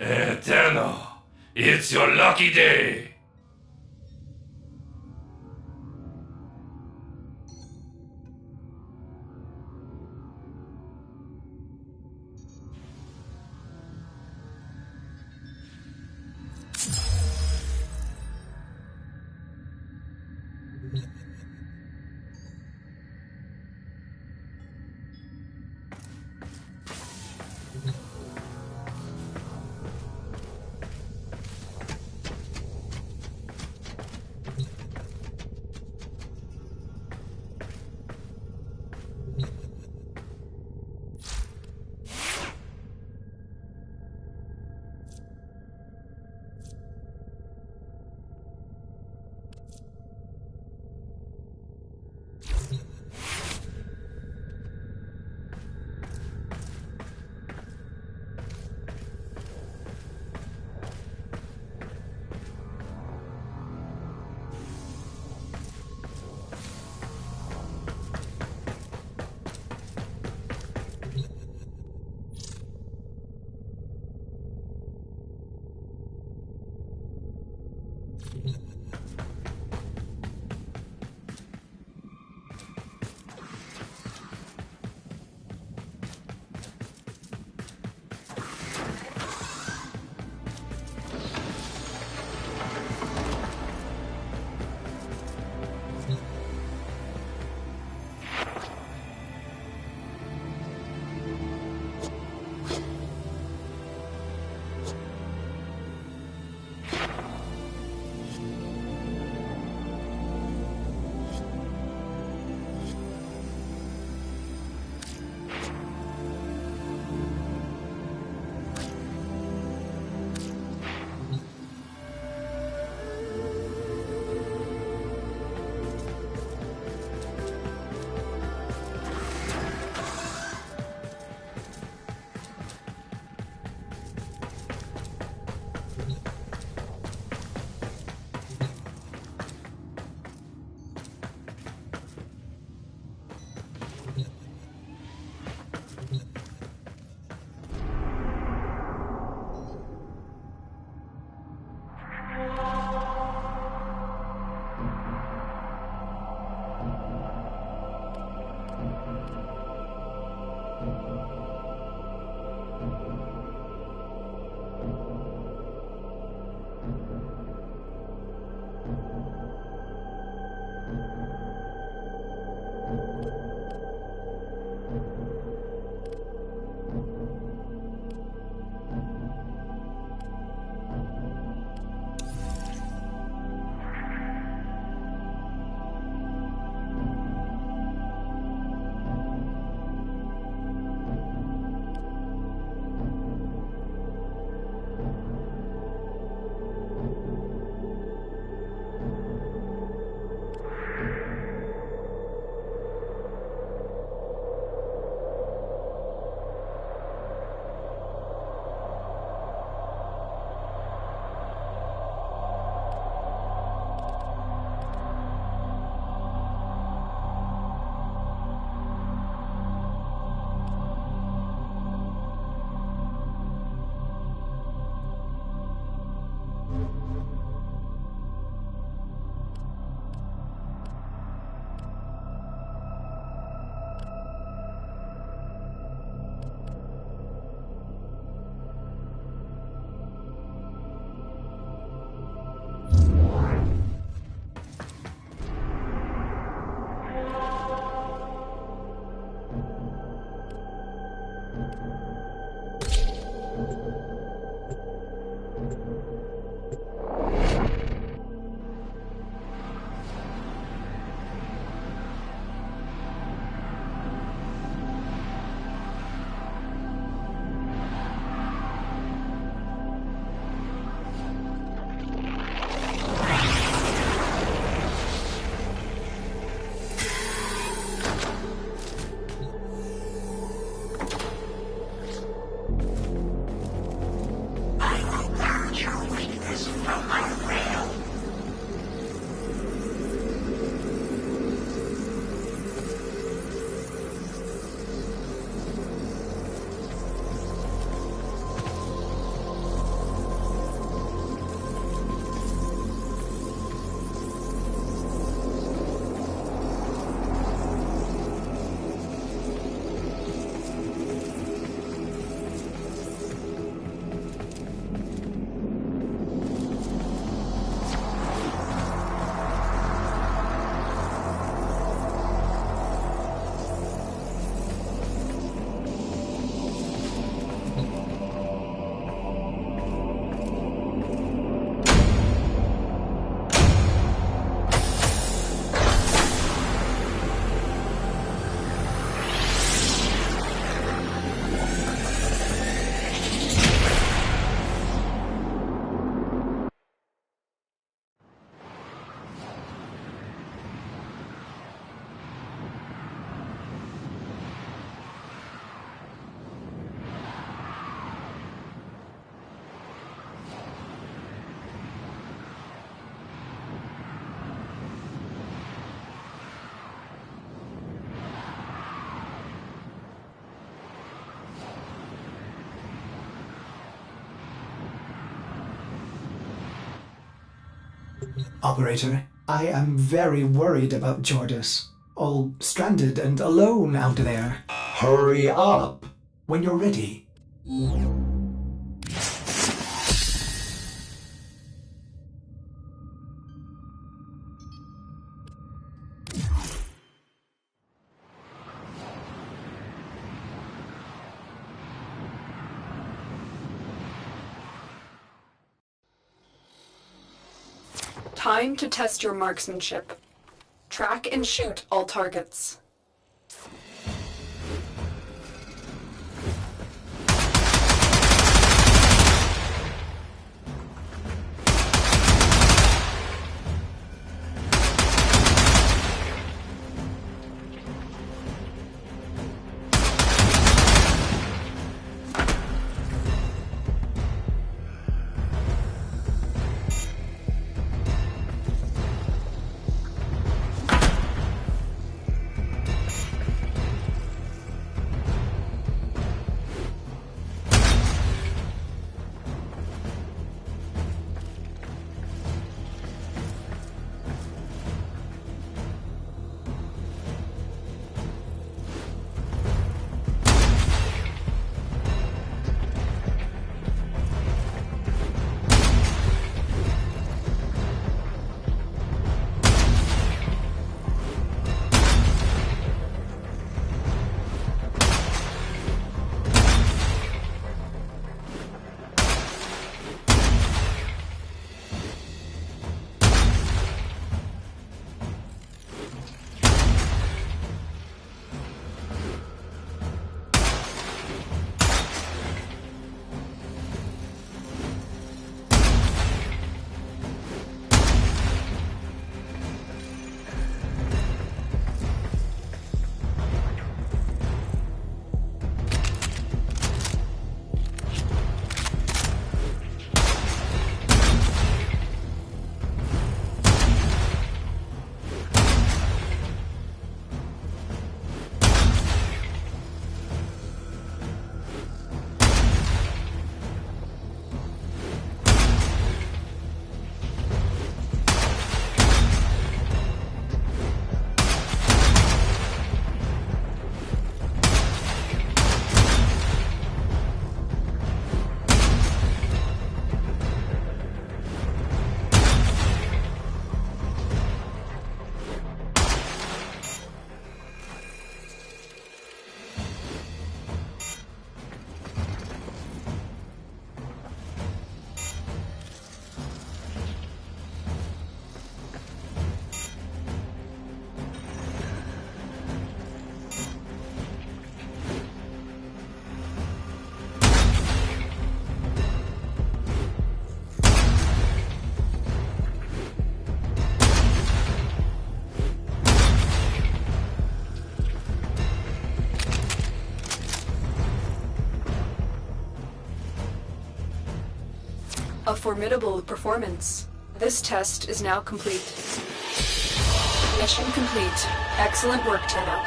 Eterno, it's your lucky day. Operator, I am very worried about Jordis. All stranded and alone out there. Hurry up when you're ready. Time to test your marksmanship. Track and shoot all targets. A formidable performance. This test is now complete. Mission complete. Excellent work, Turbo.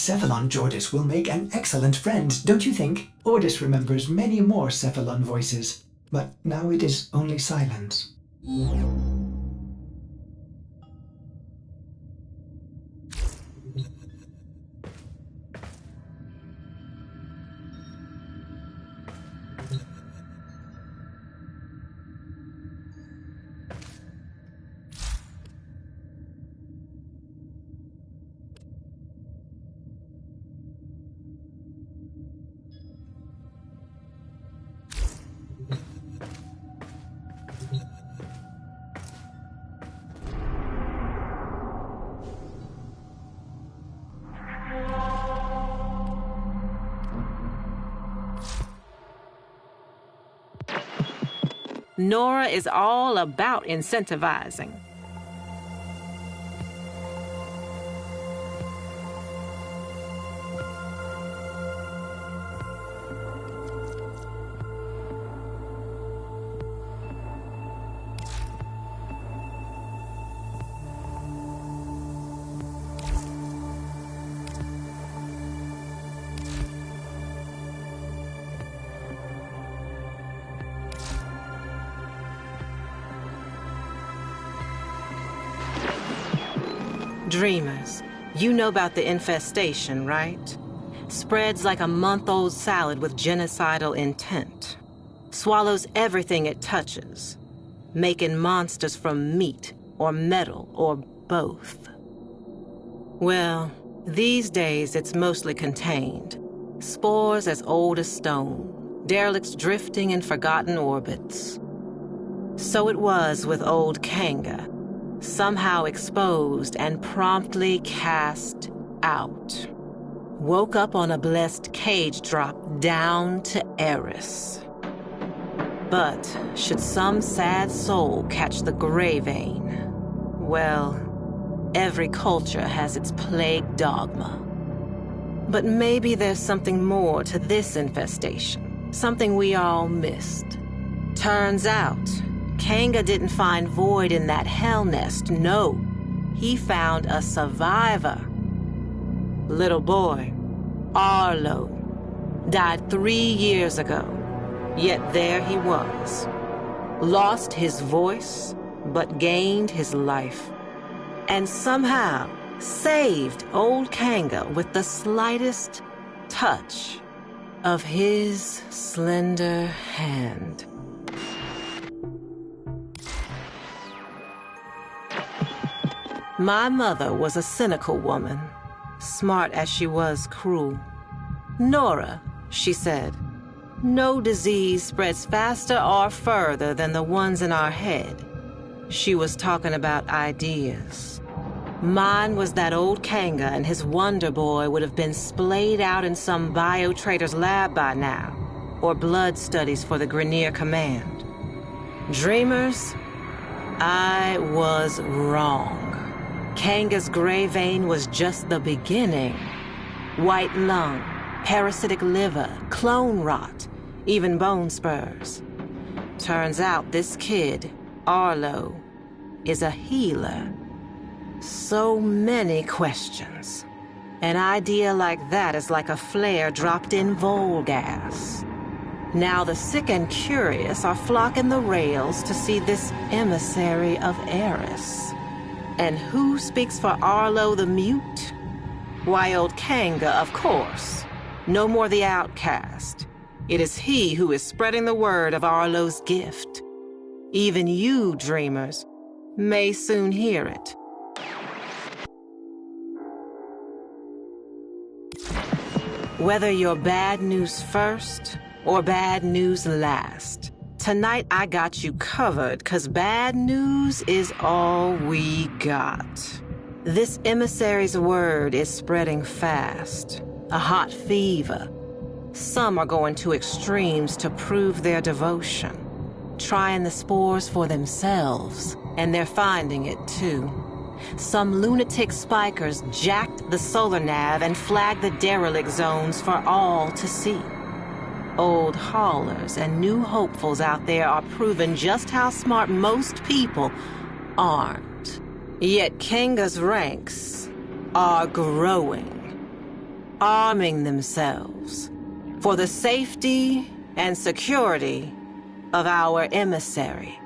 Cephalon Jordis will make an excellent friend, don't you think? Ordis remembers many more Cephalon voices, but now it is only silence. Nora is all about incentivizing. Dreamers, you know about the infestation, right? Spreads like a month-old salad with genocidal intent. Swallows everything it touches, making monsters from meat or metal or both. Well, these days it's mostly contained. Spores as old as stone, derelicts drifting in forgotten orbits. So it was with old Kanga. Somehow exposed and promptly cast out. Woke up on a blessed cage drop down to Eris. But should some sad soul catch the gray vein, well, every culture has its plague dogma. But maybe there's something more to this infestation, something we all missed. Turns out, Kanga didn't find void in that hell nest, no. He found a survivor. Little boy, Arlo, died 3 years ago, yet there he was. Lost his voice, but gained his life. And somehow saved old Kanga with the slightest touch of his slender hand. My mother was a cynical woman, smart as she was cruel. Nora, she said, no disease spreads faster or further than the ones in our head. She was talking about ideas. Mine was that old Kanga and his Wonder Boy would have been splayed out in some bio-trader's lab by now, or blood studies for the Grenier Command. Dreamers, I was wrong. Kanga's gray vein was just the beginning. White lung, parasitic liver, clone rot, even bone spurs. Turns out this kid, Arlo, is a healer. So many questions. An idea like that is like a flare dropped in Vol gas. Now the sick and curious are flocking the rails to see this emissary of Eris. And who speaks for Arlo the Mute? Why, old Kanga, of course. No more the outcast. It is he who is spreading the word of Arlo's gift. Even you, dreamers, may soon hear it. Whether you're bad news first or bad news last, tonight I got you covered, 'cause bad news is all we got. This emissary's word is spreading fast. A hot fever. Some are going to extremes to prove their devotion. Trying the spores for themselves, and they're finding it too. Some lunatic spikers jacked the solar nav and flagged the derelict zones for all to see. Old haulers and new hopefuls out there are proving just how smart most people aren't. Yet Kanga's ranks are growing, arming themselves for the safety and security of our emissary,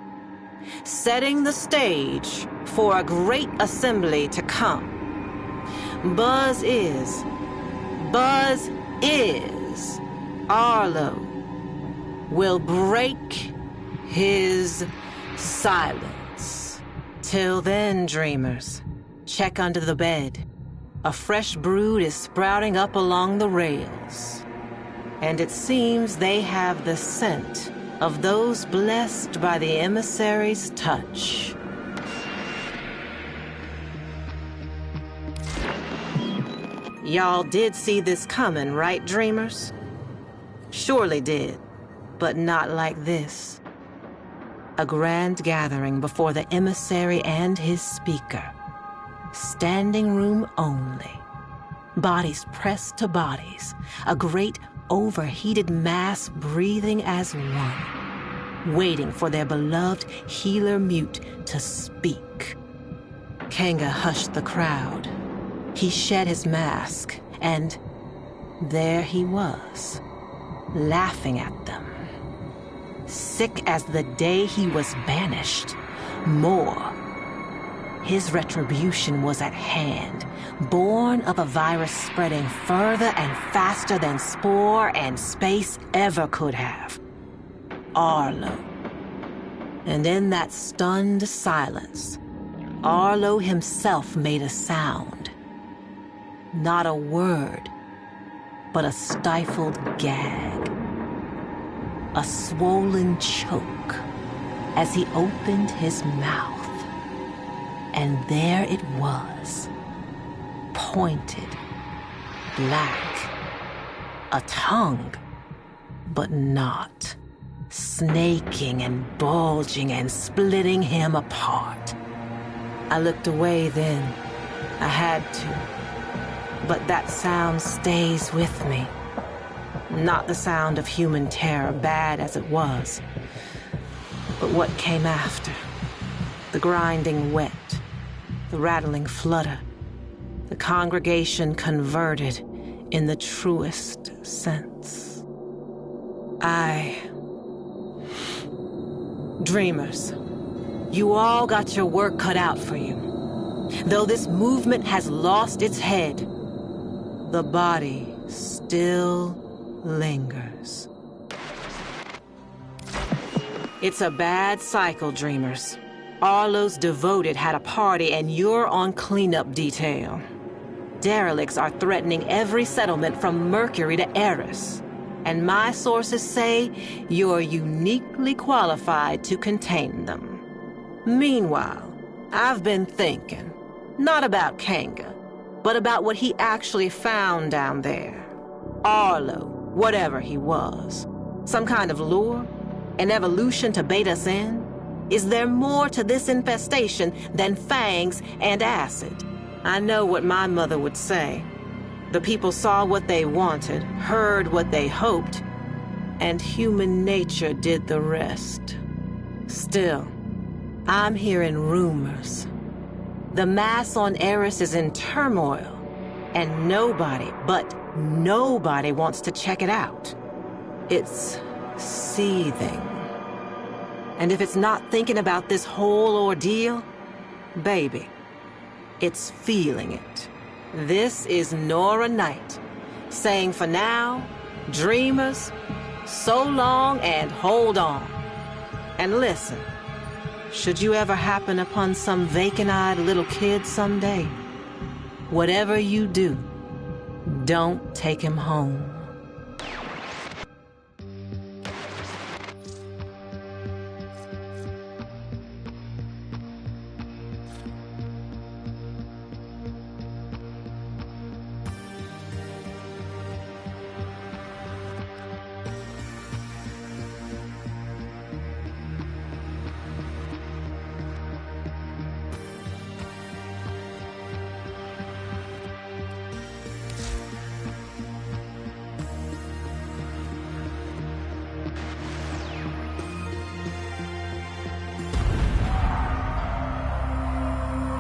setting the stage for a great assembly to come. Buzz is Arlo will break his silence. Till then, dreamers, check under the bed. A fresh brood is sprouting up along the rails. And it seems they have the scent of those blessed by the emissary's touch. Y'all did see this coming, right, dreamers? Surely did, but not like this. A grand gathering before the emissary and his speaker. Standing room only. Bodies pressed to bodies. A great overheated mass breathing as one. Waiting for their beloved healer mute to speak. Kanga hushed the crowd. He shed his mask, and there he was, laughing at them. Sick as the day he was banished. More. His retribution was at hand, born of a virus spreading further and faster than spore and space ever could have. Arlo. And in that stunned silence, Arlo himself made a sound. Not a word, but a stifled gag. A swollen choke as he opened his mouth. And there it was, pointed, black, a tongue, but not, snaking and bulging and splitting him apart. I looked away then. I had to. But that sound stays with me. Not the sound of human terror, bad as it was, but what came after. The grinding wet, the rattling flutter, the congregation converted in the truest sense. Dreamers, you all got your work cut out for you. Though this movement has lost its head, the body still lingers. It's a bad cycle, Dreamers. Arlo's devoted had a party and you're on cleanup detail. Derelicts are threatening every settlement from Mercury to Eris. And my sources say you're uniquely qualified to contain them. Meanwhile, I've been thinking, not about Kanga, but about what he actually found down there. Arlo, whatever he was. Some kind of lure? An evolution to bait us in? Is there more to this infestation than fangs and acid? I know what my mother would say. The people saw what they wanted, heard what they hoped, and human nature did the rest. Still, I'm hearing rumors. The mass on Eris is in turmoil, and nobody, but nobody wants to check it out. It's seething. And if it's not thinking about this whole ordeal, baby, it's feeling it. This is Nora Knight, saying for now, Dreamers, so long and hold on. And listen, should you ever happen upon some vacant-eyed little kid someday, whatever you do, don't take him home.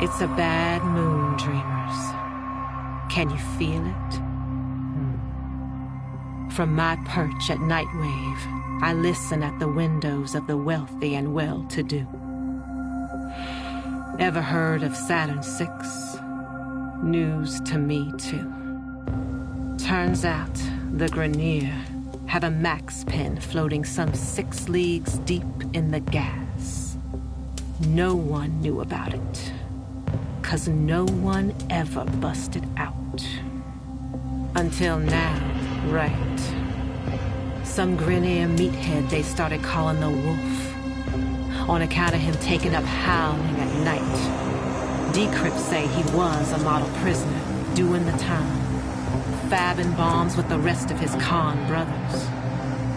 It's a bad moon, Dreamers. Can you feel it? From my perch at Nightwave, I listen at the windows of the wealthy and well-to-do. Ever heard of Saturn VI? News to me, too. Turns out the Grenier have a max pen floating some 6 leagues deep in the gas. No one knew about it. 'Cause no one ever busted out. Until now, right. Some Grenier meathead they started calling the Wolf, on account of him taking up howling at night. Decrypts say he was a model prisoner, doing the time, fabbing bombs with the rest of his Khan brothers.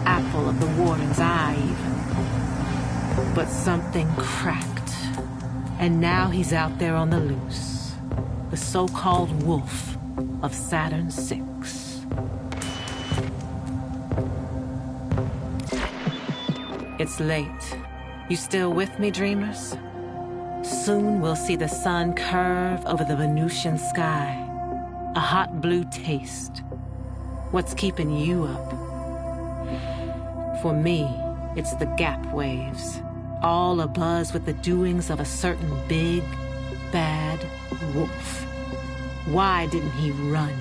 Apple of the warden's eye, even. But something cracked, and now he's out there on the loose. The so-called wolf of Saturn VI. It's late. You still with me, dreamers? Soon we'll see the sun curve over the Venusian sky. A hot blue taste. What's keeping you up? For me, it's the gap waves. All abuzz with the doings of a certain big, bad wolf. Why didn't he run?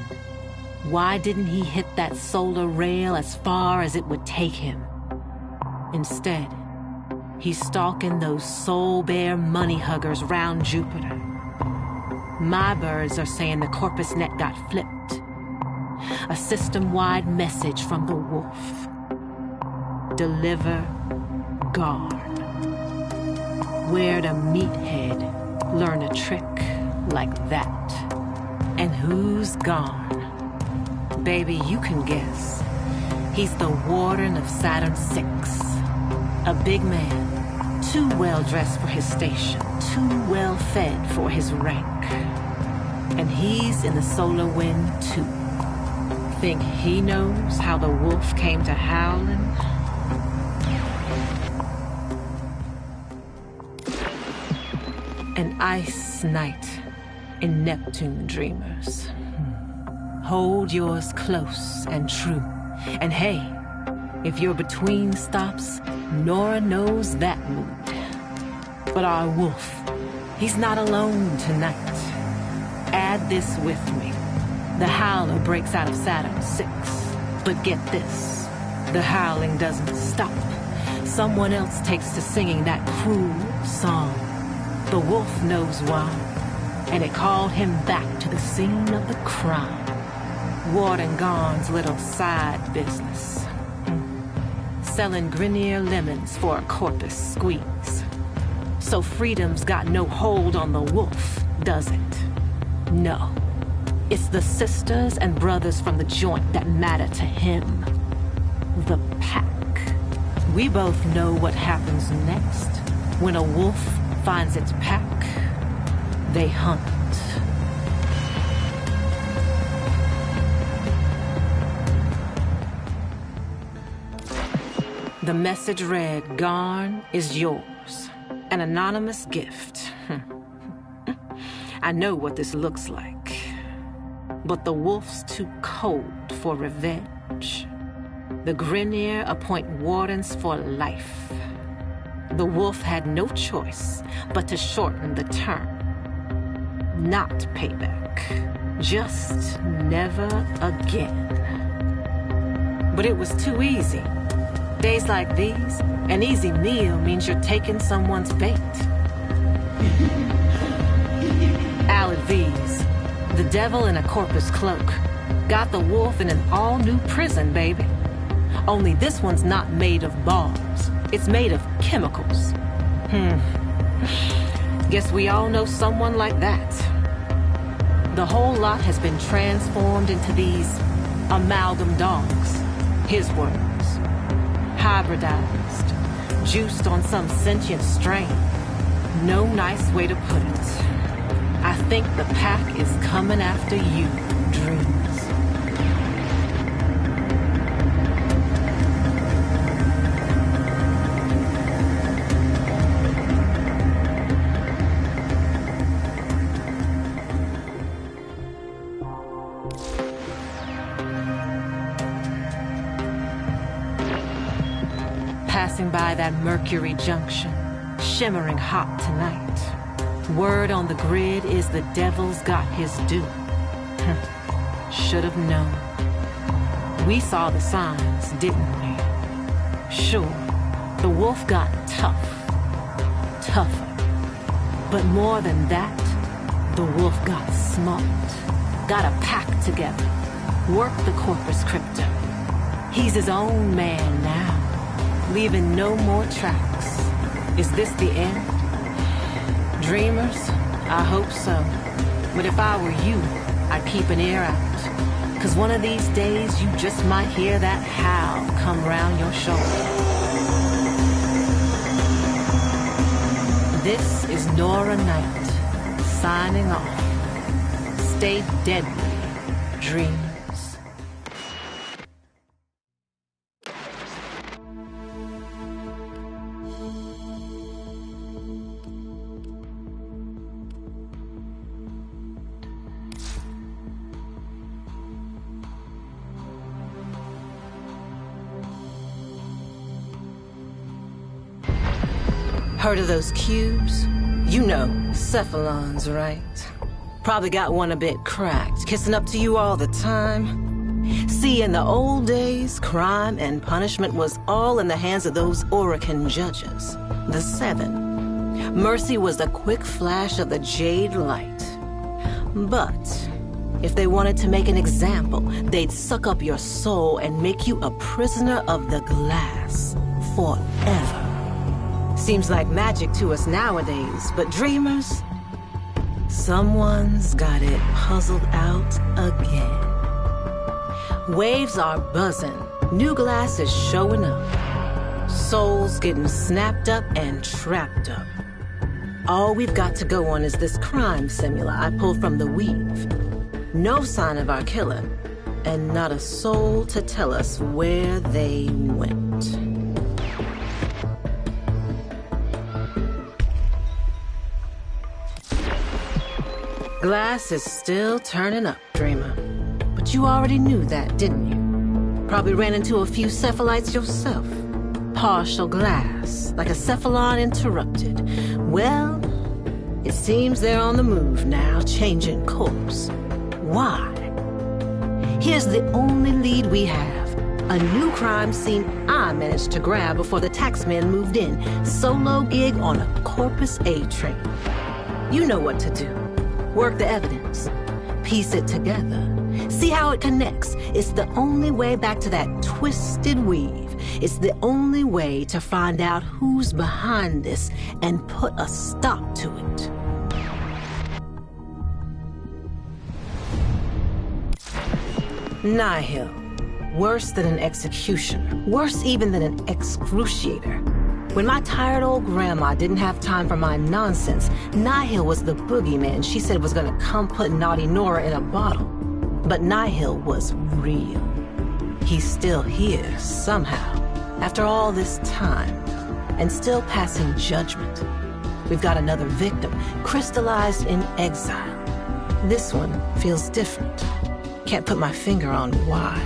Why didn't he hit that solar rail as far as it would take him? Instead, he's stalking those soul-bare money huggers round Jupiter. My birds are saying the corpus net got flipped. A system-wide message from the wolf. Deliver, guard. Where'd a meathead learn a trick like that? And who's gone? Baby, you can guess. He's the warden of Saturn VI. A big man, too well-dressed for his station, too well-fed for his rank. And he's in the solar wind, too. Think he knows how the wolf came to howling? An ice night in Neptune, dreamers. Hold yours close and true. And hey, if you're between stops, Nora knows that mood. But our wolf, he's not alone tonight. Add this with me. The howler breaks out of Saturn VI. But get this, the howling doesn't stop. Someone else takes to singing that cruel song. The wolf knows why, and it called him back to the scene of the crime. Warden Garn's little side business. Selling Grenier lemons for a corpus squeeze. So freedom's got no hold on the wolf, does it? No. It's the sisters and brothers from the joint that matter to him. The pack. We both know what happens next. When a wolf finds its pack, they hunt. The message read, Garn is yours. An anonymous gift. I know what this looks like. But the wolf's too cold for revenge. The Grenier appoint wardens for life. The wolf had no choice but to shorten the term. Not payback. Just never again. But it was too easy. Days like these, an easy meal means you're taking someone's bait. Alid V's, the devil in a corpus cloak, got the wolf in an all-new prison, baby. Only this one's not made of bars. It's made of chemicals. Guess we all know someone like that. The whole lot has been transformed into these amalgam dogs. His words. Hybridized. Juiced on some sentient strain. No nice way to put it. I think the pack is coming after you, dreamers. Passing by that Mercury Junction, shimmering hot tonight. Word on the grid is the devil's got his due. Should have known. We saw the signs, didn't we? Sure, the wolf got tough. Tougher. But more than that, the wolf got smart. Got a pack together. Worked the Corpus Crypto. He's his own man now. Leaving no more tracks. Is this the end? Dreamers? I hope so. But if I were you, I'd keep an ear out. 'Cause one of these days, you just might hear that howl come round your shoulder. This is Nora Knight, signing off. Stay deadly, dreamers. Heard of those cubes? You know, cephalons, right? Probably got one a bit cracked, kissing up to you all the time. See, in the old days, crime and punishment was all in the hands of those Orican judges, the Seven. Mercy was the quick flash of the jade light. But if they wanted to make an example, they'd suck up your soul and make you a prisoner of the glass forever. Seems like magic to us nowadays, but dreamers, someone's got it puzzled out again. Waves are buzzing, new glass is showing up, souls getting snapped up and trapped up. All we've got to go on is this crime simula I pulled from the weave. No sign of our killer, and not a soul to tell us where they went. Glass is still turning up, dreamer. But you already knew that, didn't you? Probably ran into a few cephalites yourself. Partial glass, like a cephalon interrupted. Well, it seems they're on the move now, changing course. Why? Here's the only lead we have. A new crime scene I managed to grab before the taxman moved in. Solo gig on a Corpus A train. You know what to do. Work the evidence. Piece it together. See how it connects. It's the only way back to that twisted weave. It's the only way to find out who's behind this and put a stop to it. Nihil. Worse than an executioner. Worse even than an excruciator. When my tired old grandma didn't have time for my nonsense, Nihil was the boogeyman she said was gonna come put naughty Nora in a bottle. But Nihil was real. He's still here, somehow, after all this time, and still passing judgment. We've got another victim, crystallized in exile. This one feels different. Can't put my finger on why.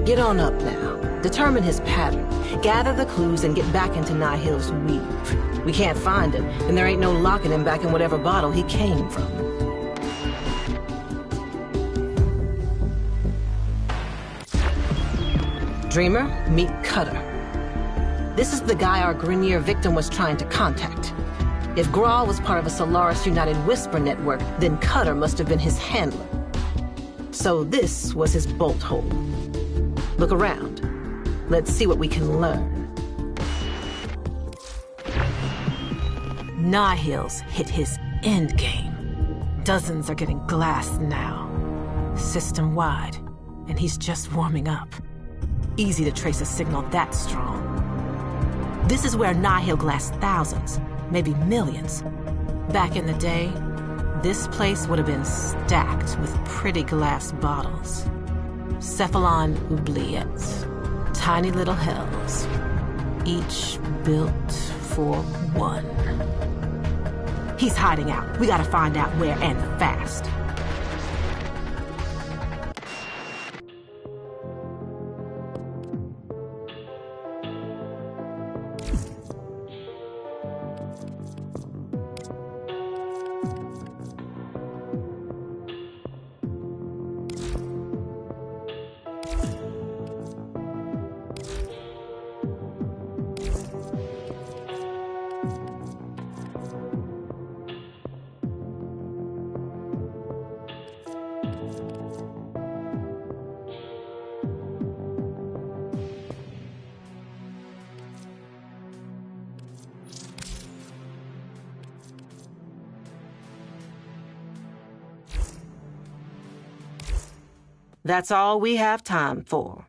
Get on up now. Determine his pattern. Gather the clues and get back into Nihil's weave. We can't find him, and there ain't no locking him back in whatever bottle he came from. Dreamer, meet Cutter. This is the guy our Grenier victim was trying to contact. If Grawl was part of a Solaris United Whisper network, then Cutter must have been his handler. So this was his bolt hole. Look around. Let's see what we can learn. Nihil's hit his endgame. Dozens are getting glassed now. System-wide. And he's just warming up. Easy to trace a signal that strong. This is where Nihil glassed thousands, maybe millions. Back in the day, this place would have been stacked with pretty glass bottles. Cephalon oubliettes. Tiny little hells. Each built for one. He's hiding out. We gotta find out where and fast. That's all we have time for.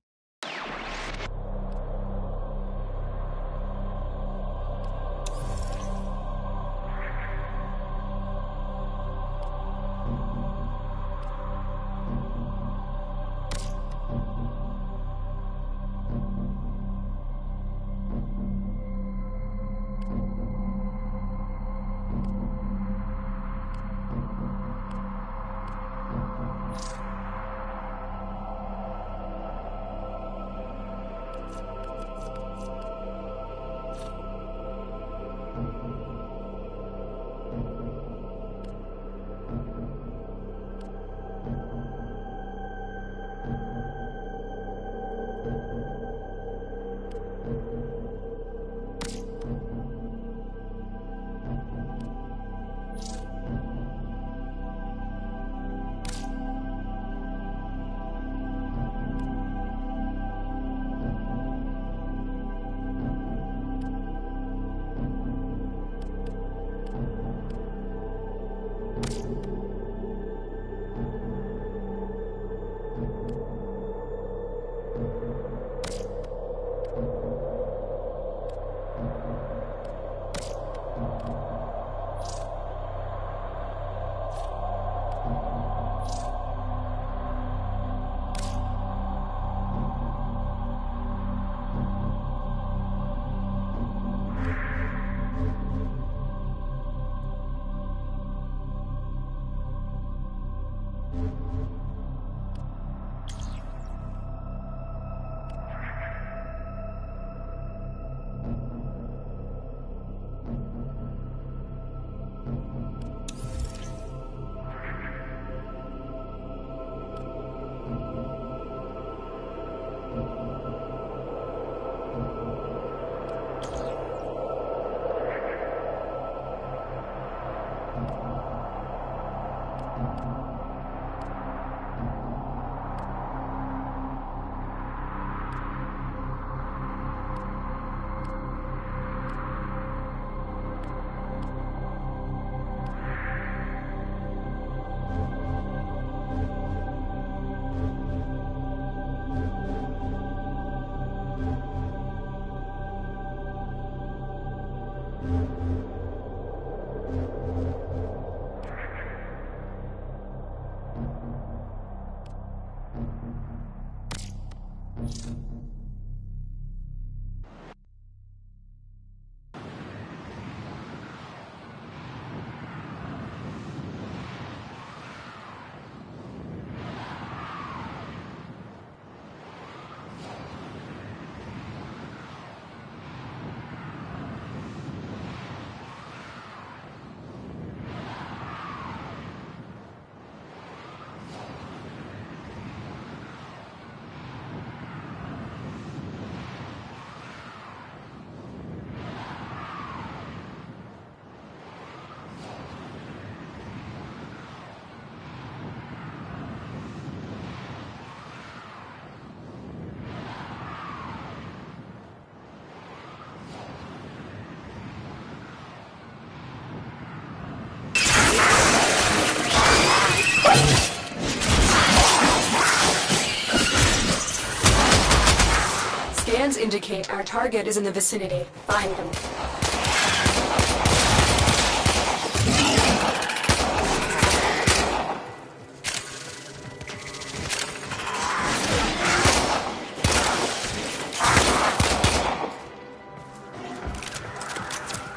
Scans indicate our target is in the vicinity. Find them.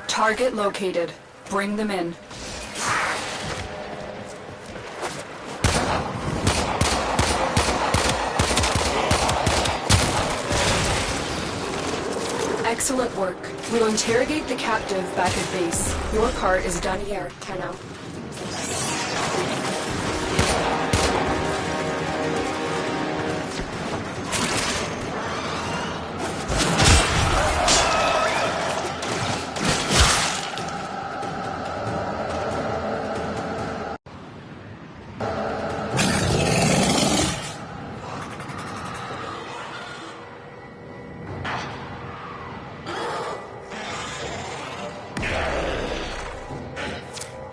Target located. Bring them in. Excellent work. We'll interrogate the captive back at base. Your part is done here, Tenno.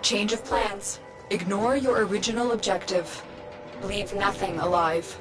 Change of plans. Ignore your original objective. Leave nothing alive.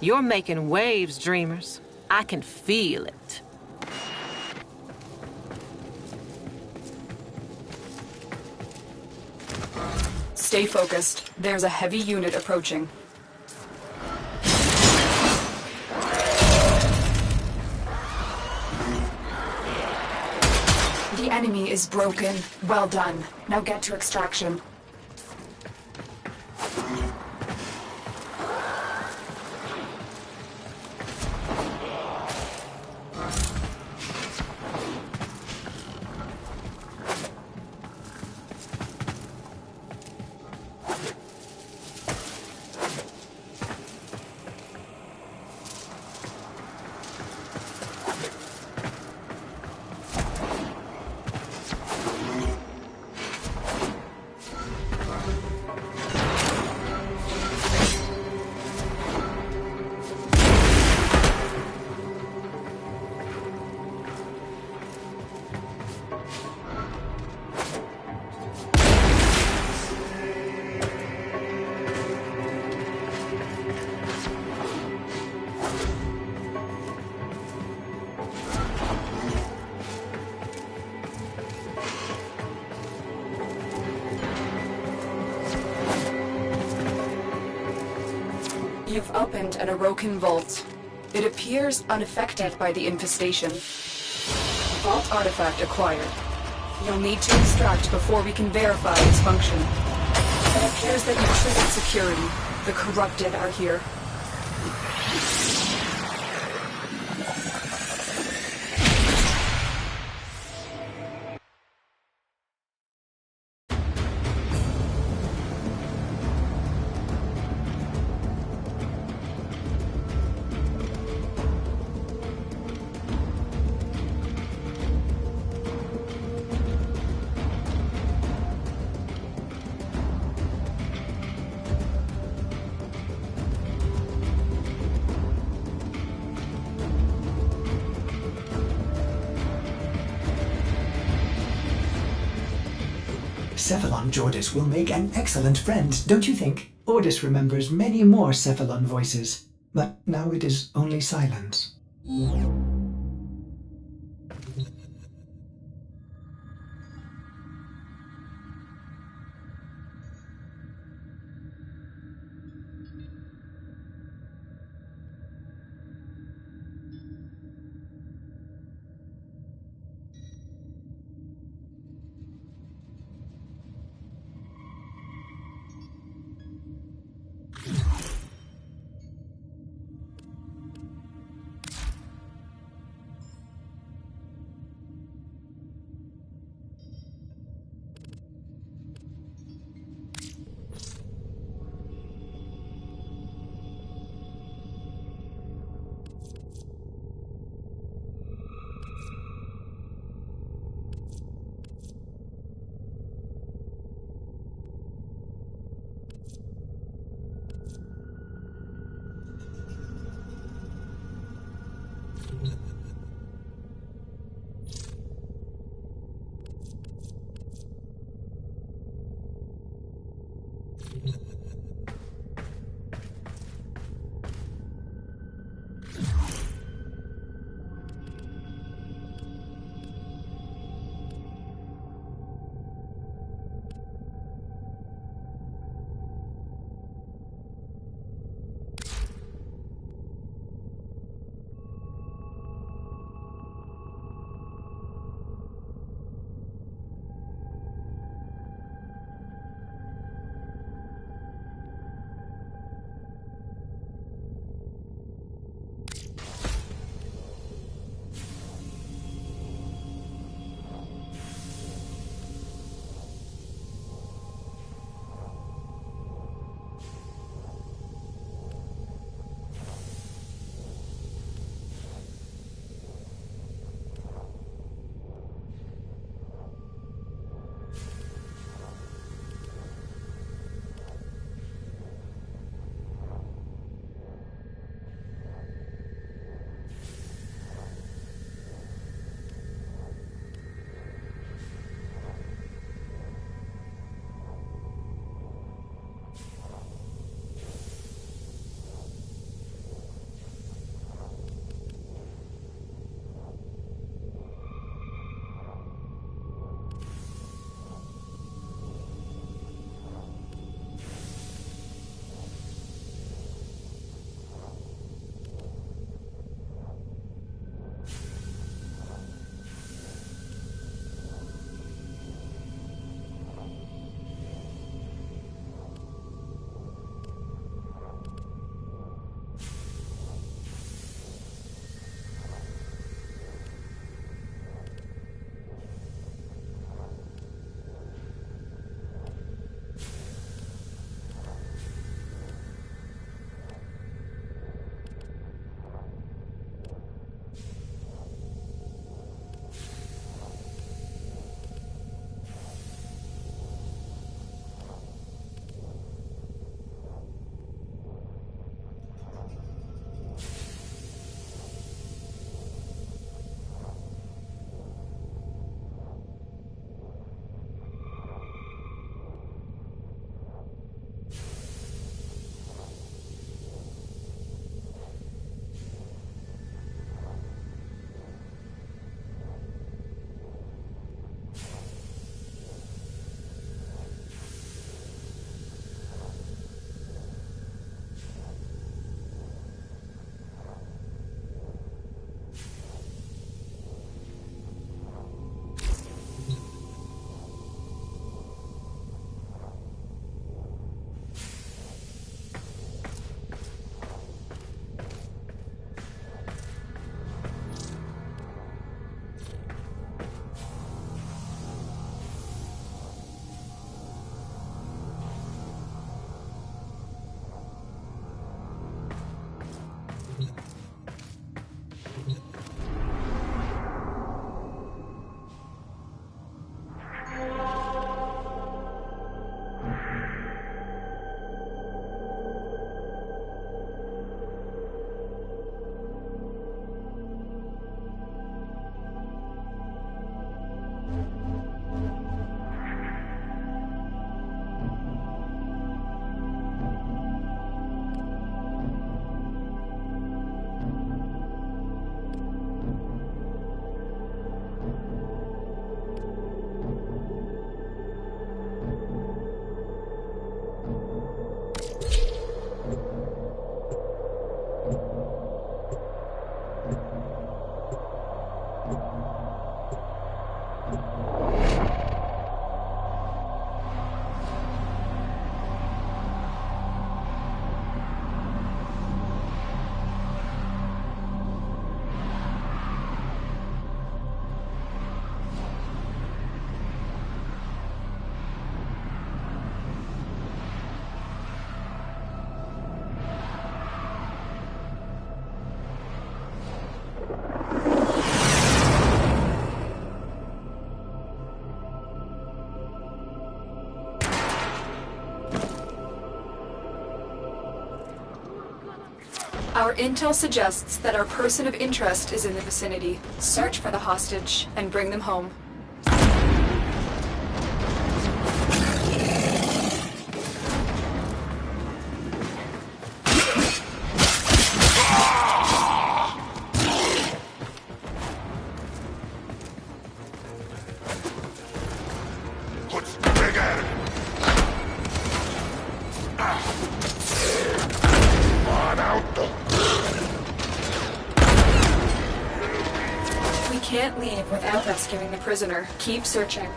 You're making waves, dreamers. I can feel it. Stay focused. There's a heavy unit approaching. The enemy is broken. Well done. Now get to extraction. You've opened an Orokin vault. It appears unaffected by the infestation. Vault artifact acquired. You'll need to extract before we can verify its function. It appears that you've triggered security. The corrupted are here. Cephalon Jordis will make an excellent friend, don't you think? Ordis remembers many more Cephalon voices, but now it is only silence. Our intel suggests that our person of interest is in the vicinity. Search for the hostage and bring them home. We can't leave without rescuing the prisoner. Keep searching.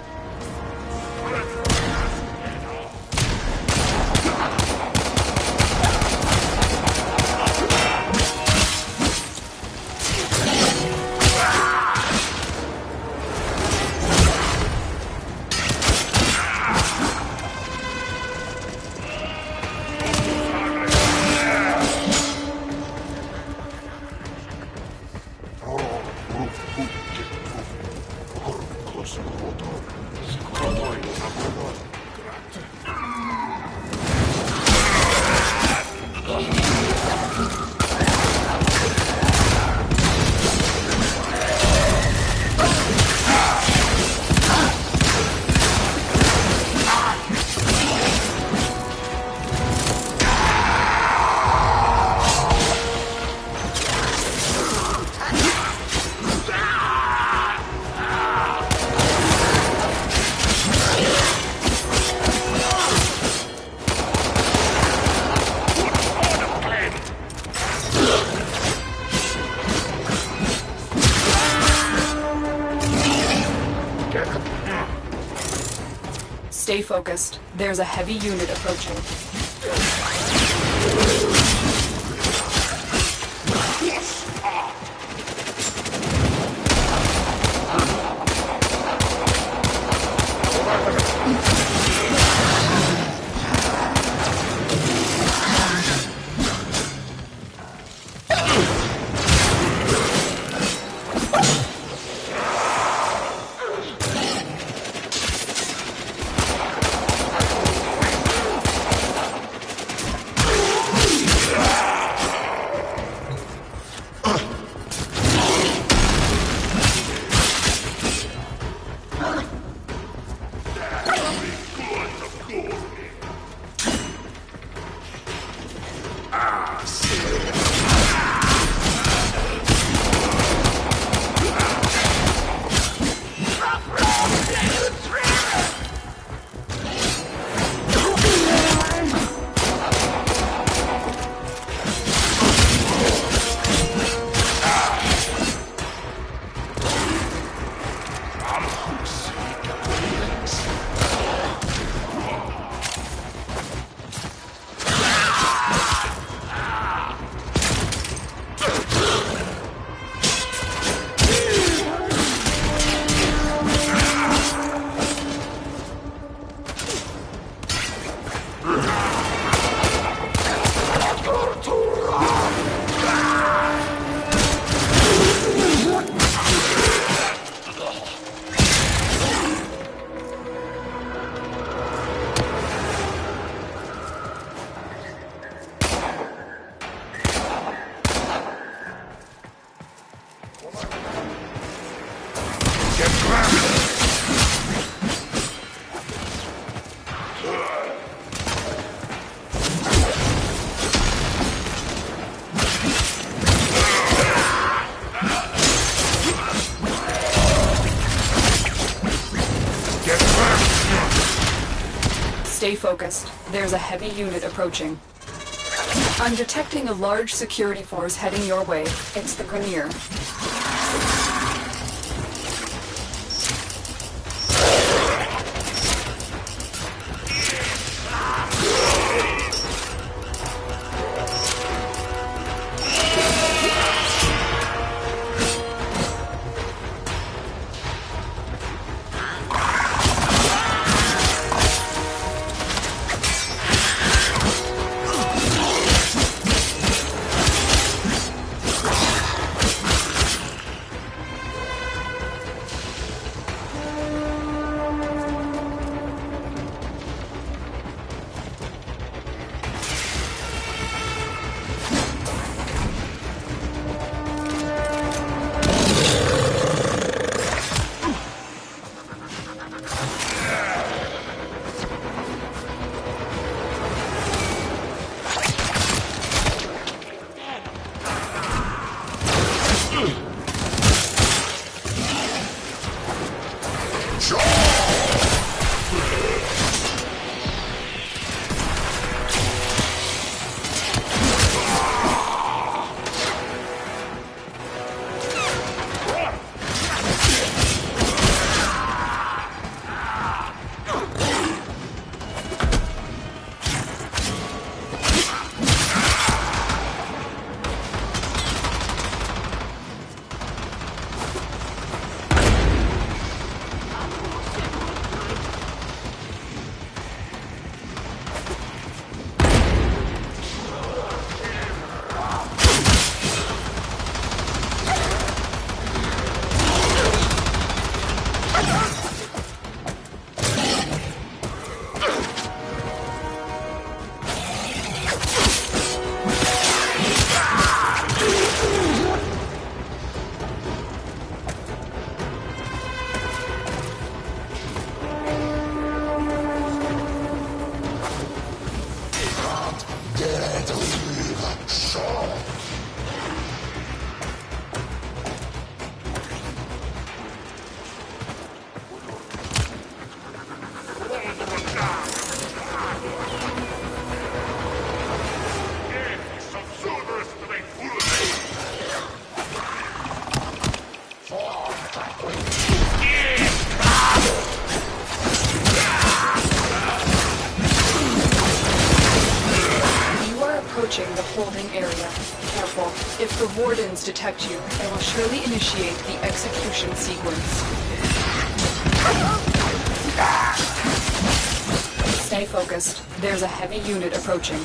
Stay focused. There's a heavy unit approaching. Stay focused. There's a heavy unit approaching. I'm detecting a large security force heading your way. It's the Grenier. approaching the holding area. Careful. If the wardens detect you, they will surely initiate the execution sequence. Stay focused. There's a heavy unit approaching.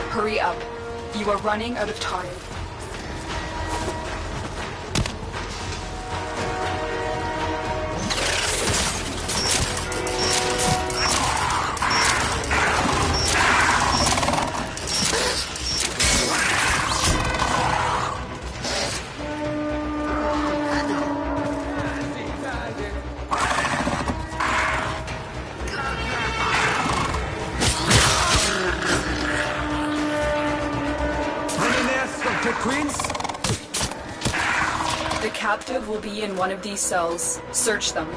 Hurry up. You are running out of time. The captive will be in one of these cells. Search them.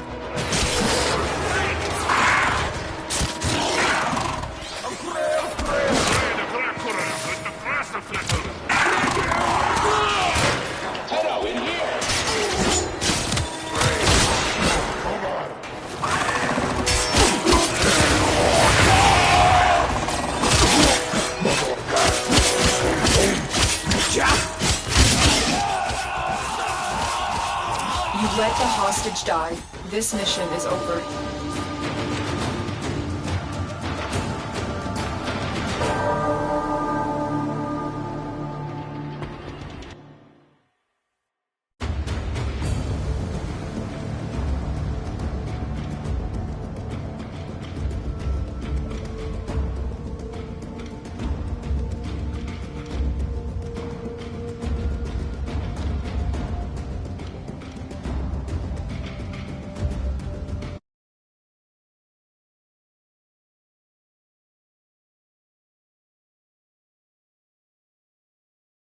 You let the hostage die. This mission is over.